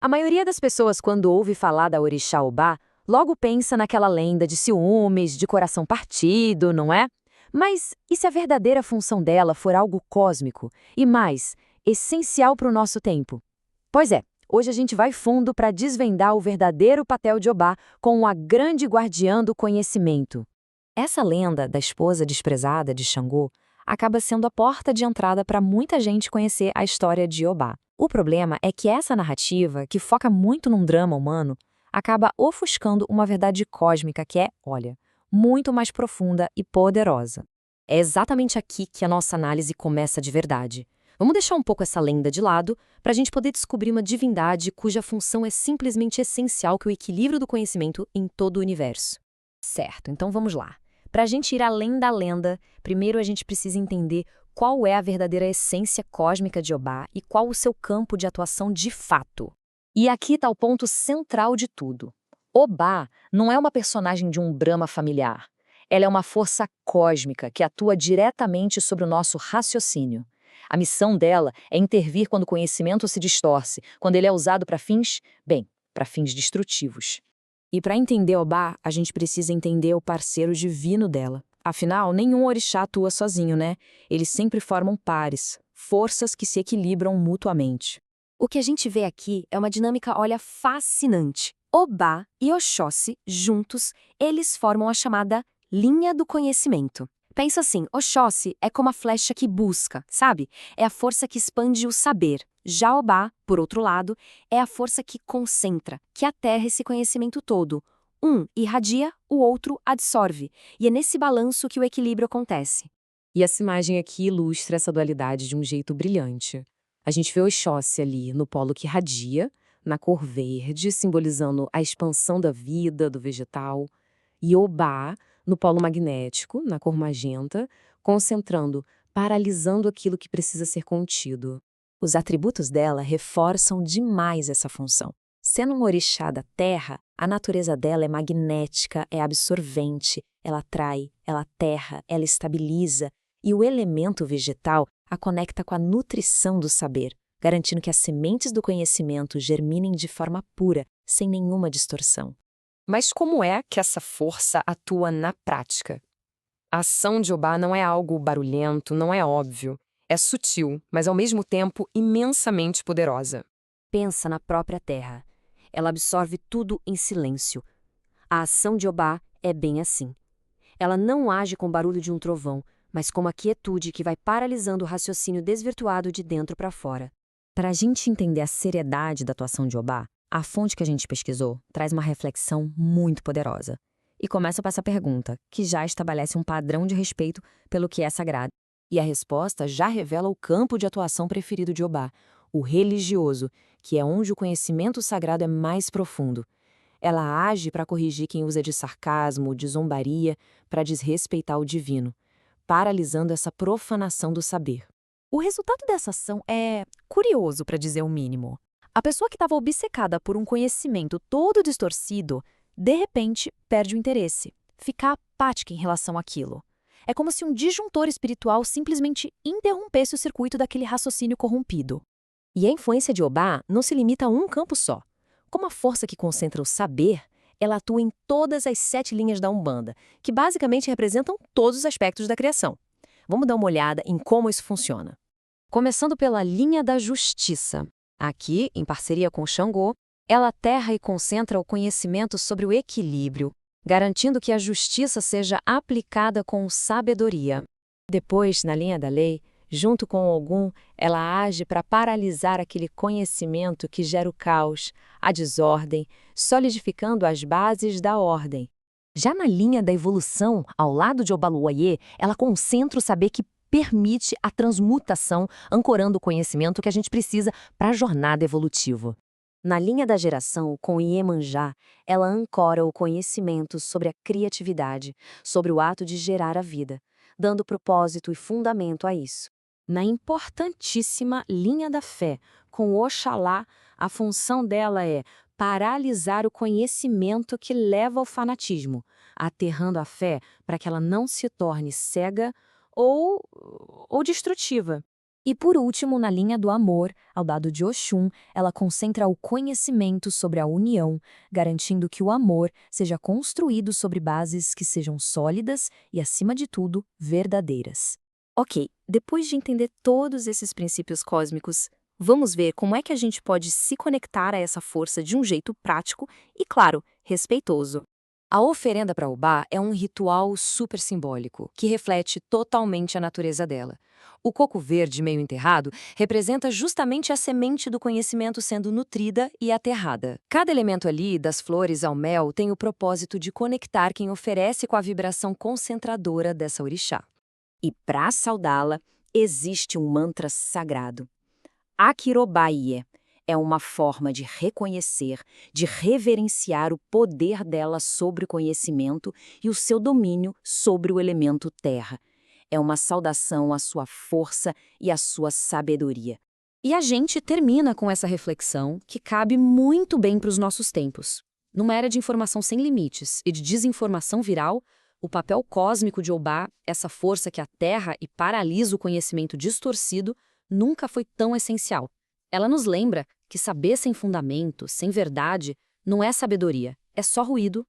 A maioria das pessoas, quando ouve falar da orixá Obá, logo pensa naquela lenda de ciúmes, de coração partido, não é? Mas e se a verdadeira função dela for algo cósmico e mais, essencial para o nosso tempo? Pois é, hoje a gente vai fundo para desvendar o verdadeiro papel de Obá com a grande guardiã do conhecimento. Essa lenda da esposa desprezada de Xangô acaba sendo a porta de entrada para muita gente conhecer a história de Obá. O problema é que essa narrativa, que foca muito num drama humano, acaba ofuscando uma verdade cósmica que é, olha, muito mais profunda e poderosa. É exatamente aqui que a nossa análise começa de verdade. Vamos deixar um pouco essa lenda de lado para a gente poder descobrir uma divindade cuja função é simplesmente essencial que o equilíbrio do conhecimento em todo o universo. Certo, então vamos lá. Para a gente ir além da lenda, primeiro a gente precisa entender qual é a verdadeira essência cósmica de Obá e qual o seu campo de atuação de fato. E aqui está o ponto central de tudo. Obá não é uma personagem de um drama familiar. Ela é uma força cósmica que atua diretamente sobre o nosso raciocínio. A missão dela é intervir quando o conhecimento se distorce, quando ele é usado para fins, bem, para fins destrutivos. E para entender Obá, a gente precisa entender o parceiro divino dela. Afinal, nenhum orixá atua sozinho, né? Eles sempre formam pares, forças que se equilibram mutuamente. O que a gente vê aqui é uma dinâmica, olha, fascinante. Obá e Oxóssi, juntos, eles formam a chamada linha do conhecimento. Pensa assim, Oxóssi é como a flecha que busca, sabe? É a força que expande o saber. Já Obá, por outro lado, é a força que concentra, que aterra esse conhecimento todo. Um irradia, o outro absorve. E é nesse balanço que o equilíbrio acontece. E essa imagem aqui ilustra essa dualidade de um jeito brilhante. A gente vê Oxóssi ali no polo que irradia, na cor verde, simbolizando a expansão da vida, do vegetal, e Obá no polo magnético, na cor magenta, concentrando, paralisando aquilo que precisa ser contido. Os atributos dela reforçam demais essa função. Sendo um orixá da terra, a natureza dela é magnética, é absorvente, ela atrai, ela aterra, ela estabiliza, e o elemento vegetal a conecta com a nutrição do saber, garantindo que as sementes do conhecimento germinem de forma pura, sem nenhuma distorção. Mas como é que essa força atua na prática? A ação de Obá não é algo barulhento, não é óbvio. É sutil, mas ao mesmo tempo imensamente poderosa. Pensa na própria terra. Ela absorve tudo em silêncio. A ação de Obá é bem assim. Ela não age com o barulho de um trovão, mas com uma quietude que vai paralisando o raciocínio desvirtuado de dentro para fora. Para a gente entender a seriedade da atuação de Obá, a fonte que a gente pesquisou traz uma reflexão muito poderosa. E começa por essa pergunta, que já estabelece um padrão de respeito pelo que é sagrado. E a resposta já revela o campo de atuação preferido de Obá, o religioso, que é onde o conhecimento sagrado é mais profundo. Ela age para corrigir quem usa de sarcasmo, de zombaria, para desrespeitar o divino, paralisando essa profanação do saber. O resultado dessa ação é curioso, para dizer o mínimo. A pessoa que estava obcecada por um conhecimento todo distorcido, de repente, perde o interesse, fica apática em relação àquilo. É como se um disjuntor espiritual simplesmente interrompesse o circuito daquele raciocínio corrompido. E a influência de Obá não se limita a um campo só. Como a força que concentra o saber, ela atua em todas as 7 linhas da Umbanda, que basicamente representam todos os aspectos da criação. Vamos dar uma olhada em como isso funciona. Começando pela linha da justiça. Aqui, em parceria com Xangô, ela aterra e concentra o conhecimento sobre o equilíbrio, garantindo que a justiça seja aplicada com sabedoria. Depois, na linha da lei, junto com Ogum, ela age para paralisar aquele conhecimento que gera o caos, a desordem, solidificando as bases da ordem. Já na linha da evolução, ao lado de Obaluayê, ela concentra o saber que permite a transmutação, ancorando o conhecimento que a gente precisa para a jornada evolutiva. Na linha da geração, com Iemanjá, ela ancora o conhecimento sobre a criatividade, sobre o ato de gerar a vida, dando propósito e fundamento a isso. Na importantíssima linha da fé, com Oxalá, a função dela é paralisar o conhecimento que leva ao fanatismo, aterrando a fé para que ela não se torne cega ou destrutiva. E por último, na linha do amor, ao lado de Oxum, ela concentra o conhecimento sobre a união, garantindo que o amor seja construído sobre bases que sejam sólidas e, acima de tudo, verdadeiras. Ok, depois de entender todos esses princípios cósmicos, vamos ver como é que a gente pode se conectar a essa força de um jeito prático e, claro, respeitoso. A oferenda para Obá é um ritual super simbólico, que reflete totalmente a natureza dela. O coco verde meio enterrado representa justamente a semente do conhecimento sendo nutrida e aterrada. Cada elemento ali, das flores ao mel, tem o propósito de conectar quem oferece com a vibração concentradora dessa orixá. E para saudá-la, existe um mantra sagrado. Akirobaie é uma forma de reconhecer, de reverenciar o poder dela sobre o conhecimento e o seu domínio sobre o elemento terra. É uma saudação à sua força e à sua sabedoria. E a gente termina com essa reflexão que cabe muito bem para os nossos tempos. Numa era de informação sem limites e de desinformação viral, o papel cósmico de Obá, essa força que aterra e paralisa o conhecimento distorcido, nunca foi tão essencial. Ela nos lembra que saber sem fundamento, sem verdade, não é sabedoria, é só ruído